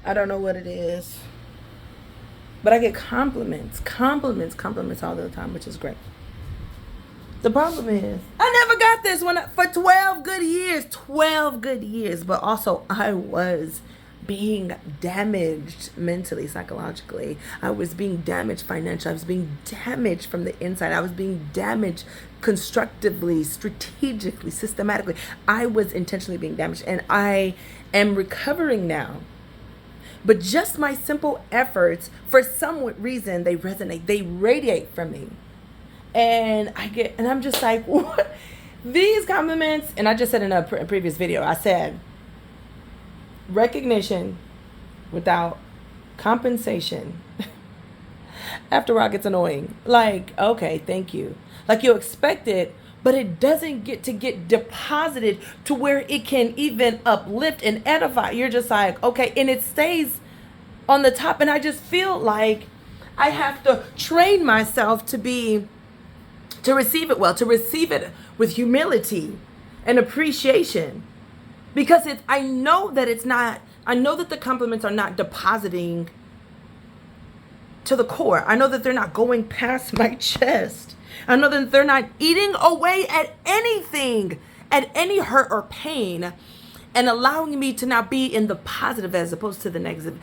I don't know what it is. But I get compliments all the time, which is great. The problem is, I never got this for 12 good years, but also I was being damaged mentally, psychologically. I was being damaged financially. I was being damaged from the inside. I was being damaged constructively, strategically, systematically. I was intentionally being damaged, and I am recovering now. But just my simple efforts, for some reason, they resonate, they radiate from me. And I'm just like, what? These compliments, and I just said in a previous video, I said, recognition without compensation after all gets annoying. Like, okay, thank you. Like, you expect it, but it doesn't get deposited to where it can even uplift and edify. You're just like, okay, and it stays on the top. And I just feel like I have to train myself to receive it well, to receive it with humility and appreciation. Because I know that the compliments are not depositing to the core. I know that they're not going past my chest. I know that they're not eating away at anything, at any hurt or pain, and allowing me to now be in the positive as opposed to the negative,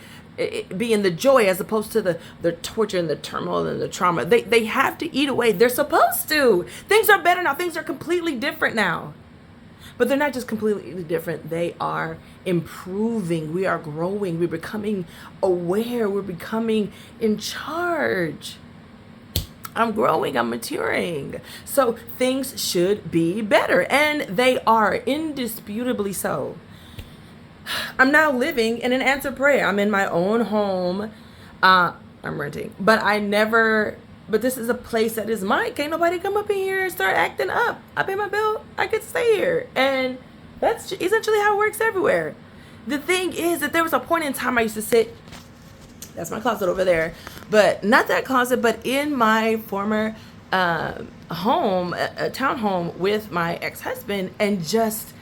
be in the joy as opposed to the torture and the turmoil and the trauma. They have to eat away. They're supposed to. Things are better now. Things are completely different now. But they're not just completely different. They are improving. We are growing. We're becoming aware. We're becoming in charge. I'm growing. I'm maturing. So things should be better. And they are indisputably so. I'm now living in an answered prayer. I'm in my own home. I'm renting. But this is a place that is mine. Can't nobody come up in here and start acting up. I pay my bill. I could stay here. And that's essentially how it works everywhere. The thing is that there was a point in time I used to sit, that's my closet over there, but not that closet, but in my former home, a townhome with my ex-husband, and just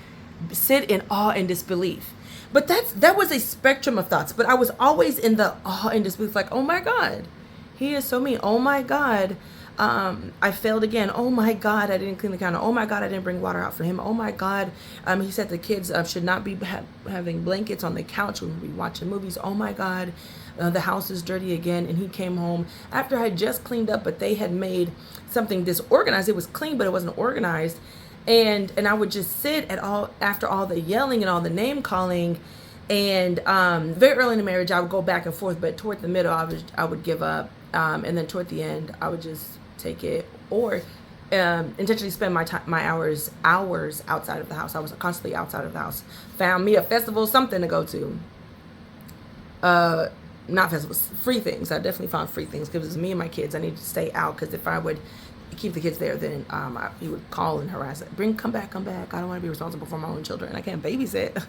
sit in awe and disbelief. But that was a spectrum of thoughts, but I was always in the awe and disbelief, like, oh my God, he is so mean. Oh my God, I failed again. Oh my God, I didn't clean the counter. Oh my God, I didn't bring water out for him. Oh my God, he said the kids should not be having blankets on the couch when we watching movies. Oh my God, the house is dirty again. And he came home after I had just cleaned up, but they had made something disorganized. It was clean, but it wasn't organized. And I would just sit after all the yelling and all the name calling. And very early in the marriage, I would go back and forth, but toward the middle, I would give up. And then toward the end, I would just take it, or intentionally spend my hours outside of the house. I was constantly outside of the house. Found me a festival, something to go to. Not festivals, free things. I definitely found free things because it was me and my kids. I needed to stay out because if I would keep the kids there, then he would call and harass it. Come back. I don't want to be responsible for my own children. I can't babysit.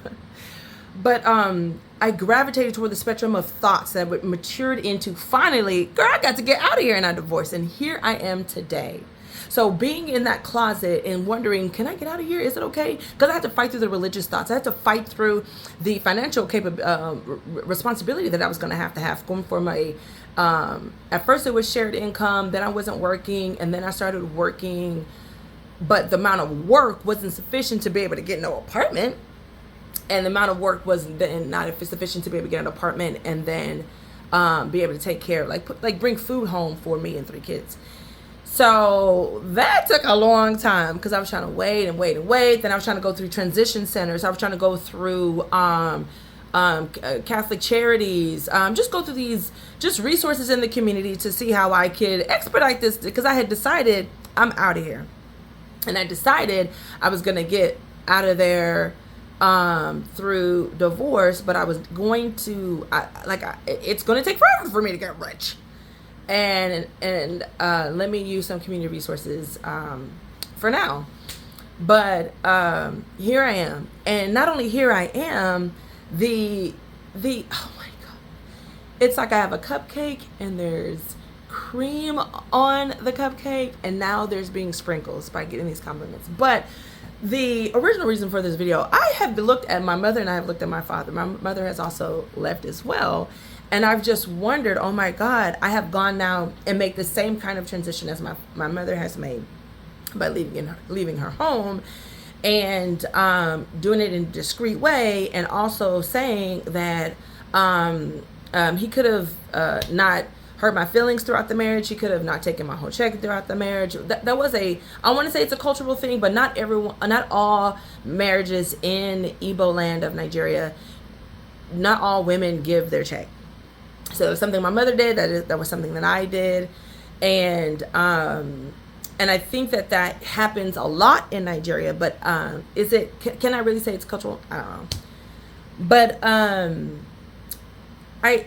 But I gravitated toward the spectrum of thoughts that would matured into finally, girl, I got to get out of here, and I divorced. And here I am today. So being in that closet and wondering, can I get out of here? Is it okay? Because I had to fight through the religious thoughts. I had to fight through the financial responsibility that I was going to have going for my, at first it was shared income, then I wasn't working, and then I started working, but the amount of work wasn't sufficient to be able to get no apartment. And the amount of work was then not sufficient to be able to get an apartment and then be able to take care of, bring food home for me and 3 kids. So that took a long time because I was trying to wait. Then I was trying to go through transition centers. I was trying to go through Catholic charities, just go through these just resources in the community to see how I could expedite this, because I had decided I'm out of here. And I decided I was going to get out of there through divorce, but I was going to it's going to take forever for me to get rich, and let me use some community resources for now. But here I am, and not only here I am, the oh my God, it's like I have a cupcake and there's cream on the cupcake, and now there's being sprinkles by getting these compliments. But the original reason for this video, I have looked at my mother and I have looked at my father. My mother has also left as well. And I've just wondered, oh my God, I have gone now and make the same kind of transition as my mother has made by leaving her home, and doing it in a discreet way, and also saying that he could have not hurt my feelings throughout the marriage. He could have not taken my whole check throughout the marriage. That was I want to say it's a cultural thing, but not all marriages in Igbo land of Nigeria, not all women give their check. So it was something my mother did. That was something that I did. And I think that happens a lot in Nigeria, but can I really say it's cultural? I don't know. But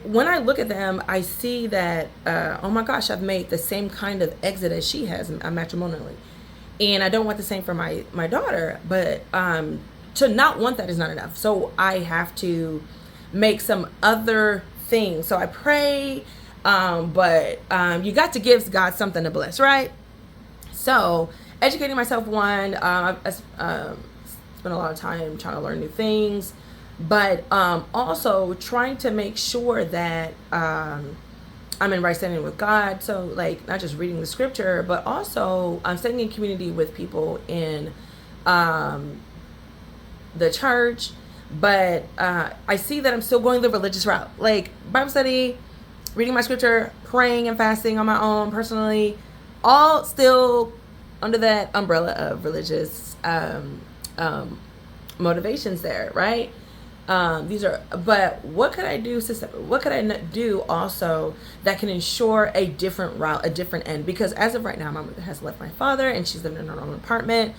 when I look at them, I see that, oh my gosh, I've made the same kind of exit as she has matrimonially. And I don't want the same for my daughter, but to not want that is not enough. So I have to make some other things. So I pray, but you got to give God something to bless, right? So educating myself, I've spent a lot of time trying to learn new things, but also trying to make sure that I'm in right standing with God. So like not just reading the scripture, but also I'm staying in community with people in the church. But I see that I'm still going the religious route, like Bible study, reading my scripture, praying and fasting on my own personally, all still under that umbrella of religious motivations there, right? But what could I do, sister? What could I do also that can ensure a different route, a different end? Because as of right now, my mother has left my father and she's living in her own apartment.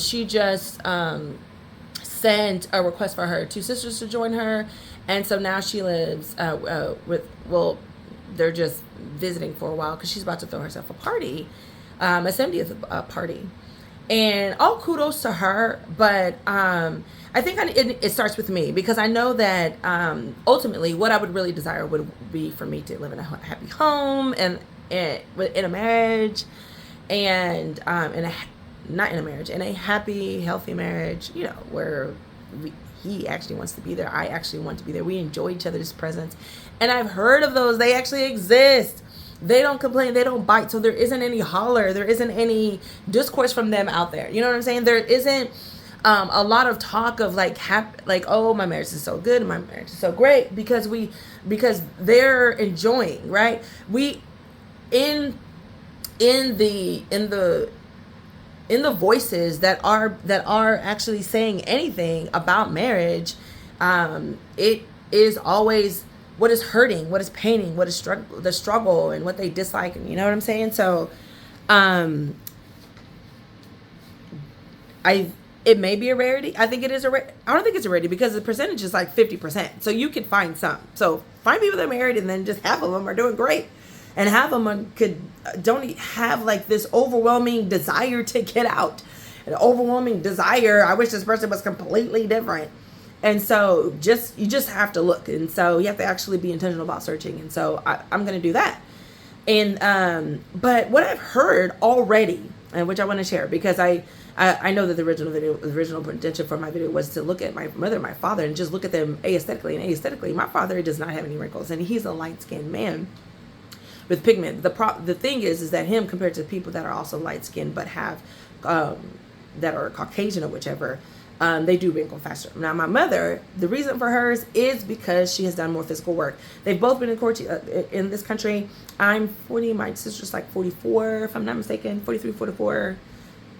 She just sent a request for her two sisters to join her, and so now she lives they're just visiting for a while because she's about to throw herself a party, a 70th party, and all kudos to her. But I think it starts with me, because I know that ultimately what I would really desire would be for me to live in a happy home and in a marriage, and in a happy, healthy marriage, where he actually wants to be there, I actually want to be there, we enjoy each other's presence. And I've heard of those. They actually exist. They don't complain, they don't bite, so there isn't any holler, there isn't any discourse from them out there, you know what I'm saying? There isn't a lot of talk of like oh, my marriage is so good, my marriage is so great, because they're enjoying, right? We in the voices that are actually saying anything about marriage, it is always what is hurting, what is paining, what is the struggle, and what they dislike, and you know what I'm saying? So it may be a rarity. I think it is I don't think it's a rarity, because the percentage is like 50%. So you could find some. So find people that are married, and then just half of them are doing great, and half of them don't have like this overwhelming desire to get out, an overwhelming desire, I wish this person was completely different. And so you just have to look, and so you have to actually be intentional about searching. And so I'm going to do that. And but what I've heard already, and which I want to share, because I know that the original intention for my video was to look at my mother and my father and just look at them aesthetically. And aesthetically, my father does not have any wrinkles, and he's a light-skinned man with pigment. The thing is that him, compared to people that are also light-skinned but have that are Caucasian or whichever, they do wrinkle faster. Now, my mother, the reason for hers is because she has done more physical work. They've both been in this country. I'm 40, my sister's like 44, if I'm not mistaken, 43, 44.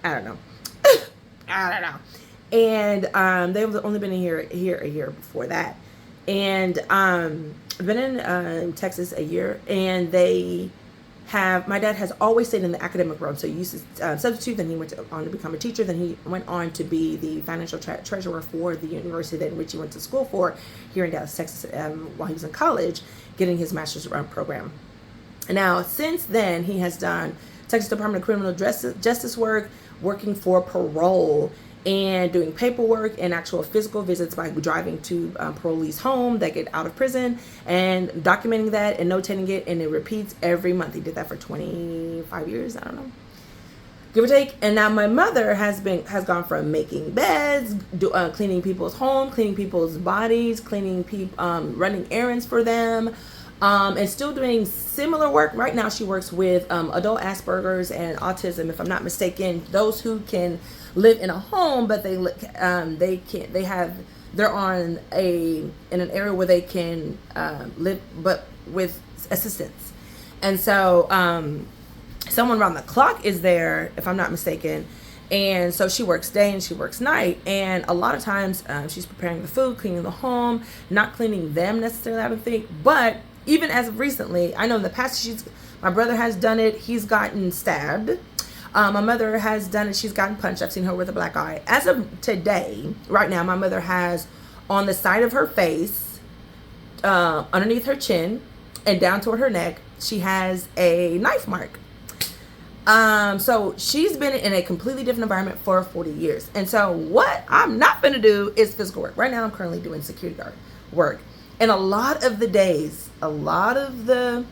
I don't know. And they've only been here a year before that. And I've been in Texas a year, and my dad has always stayed in the academic realm. So he used to substitute, then he went on to become a teacher, then he went on to be the financial treasurer for the university in which he went to school for here in Dallas, Texas, while he was in college, getting his master's program. And now, since then, he has done Texas Department of Criminal Justice work, working for parole, and doing paperwork and actual physical visits by driving to parolees' home that get out of prison, and documenting that and notating it, and it repeats every month. He did that for 25 years, I don't know. give or take. And now my mother has gone from making beds, cleaning people's homes, cleaning people's bodies, cleaning running errands for them, and still doing similar work. Right now she works with adult Asperger's and autism, if I'm not mistaken, those who can live in a home, but they're on in an area where they can live but with assistance. And so someone around the clock is there, if I'm not mistaken. And so she works day and she works night. And a lot of times she's preparing the food, cleaning the home, not cleaning them necessarily, I don't think. But even as of recently, I know in the past, my brother has done it. He's gotten stabbed. My mother has done it. She's gotten punched. I've seen her with a black eye. As of today, right now, my mother has on the side of her face, underneath her chin and down toward her neck, she has a knife mark. So she's been in a completely different environment for 40 years. And so what I'm not going to do is physical work. Right now I'm currently doing security guard work. And a lot of the,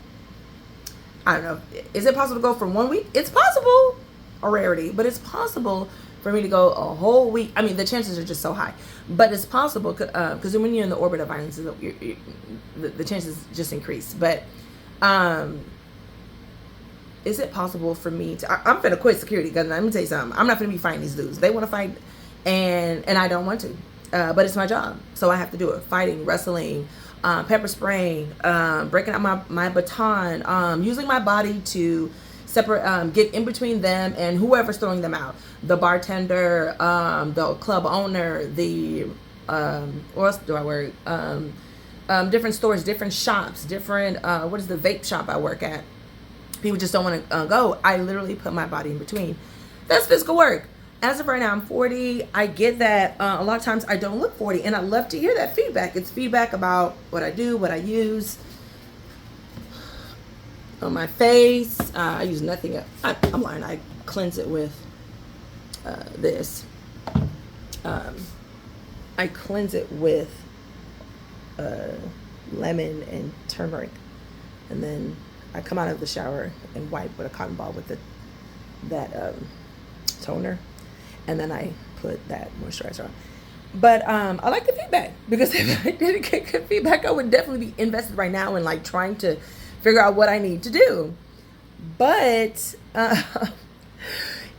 I don't know, is it possible to go from 1 week? It's possible, a rarity, but it's possible for me to go a whole week. I mean, the chances are just so high, but it's possible because when you're in the orbit of violence, the chances just increase. But, is it possible for me to, I'm finna quit security because let me tell you something, I'm not finna be fighting these dudes. They want to fight and I don't want to, but it's my job. So I have to do it. Fighting, wrestling, pepper spraying, breaking out my baton, using my body to separate, get in between them and whoever's throwing them out. The bartender, the club owner, the, what else do I work? Different stores, different shops, different, what is the vape shop I work at? People just don't want to go. I literally put my body in between. That's physical work. As of right now, I'm 40. I get that a lot of times I don't look 40, and I love to hear that feedback. It's feedback about what I do, what I use on my face. I use nothing. I'm lying. I cleanse it with this. I cleanse it with lemon and turmeric, and then I come out of the shower and wipe with a cotton ball with that toner, and then I put that moisturizer on. But I like the feedback, because if I didn't get good feedback, I would definitely be invested right now in like trying to figure out what I need to do. But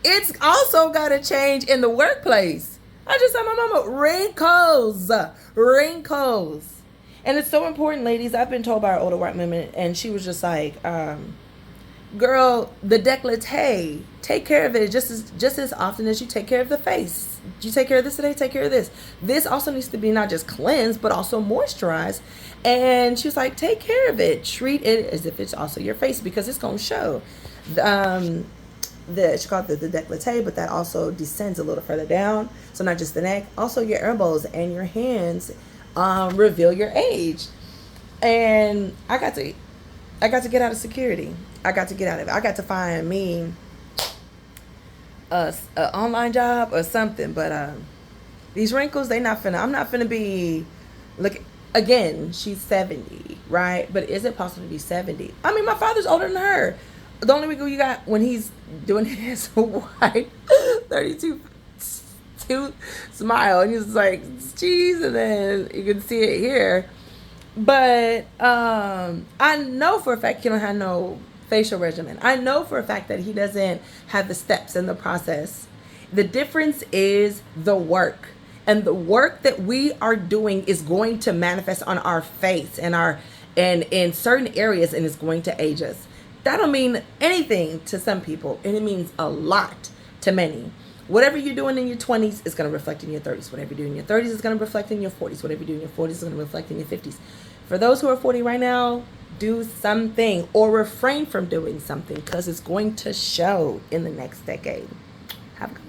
it's also got to change in the workplace. I just saw my mama, wrinkles. And it's so important, ladies. I've been told by our older white women, and she was just like, girl, the décolleté, take care of it just as often as you take care of the face. You take care of this today, take care of this. This also needs to be not just cleansed, but also moisturized. And she was like, take care of it. Treat it as if it's also your face, because it's going to show. She called it the décolleté, but that also descends a little further down. So not just the neck, also your elbows and your hands. Reveal your age. And I got to get out of security. I got to get out of it. I got to find me a online job or something. But these wrinkles, I'm not finna be, look, again, she's 70, right? But is it possible to be 70? I mean, my father's older than her. The only wrinkle you got when he's doing his white 32 smile, and he's like, geez, and then you can see it here. But I know for a fact he don't have no facial regimen. I know for a fact that he doesn't have the steps in the process. The difference is the work, and the work that we are doing is going to manifest on our face and in certain areas, and it's going to age us. That don't mean anything to some people, and it means a lot to many. Whatever you're doing in your 20s is going to reflect in your 30s. Whatever you do in your 30s is going to reflect in your 40s. Whatever you do in your 40s is going to reflect in your 50s. For those who are 40 right now, do something or refrain from doing something, because it's going to show in the next decade. Have a good one.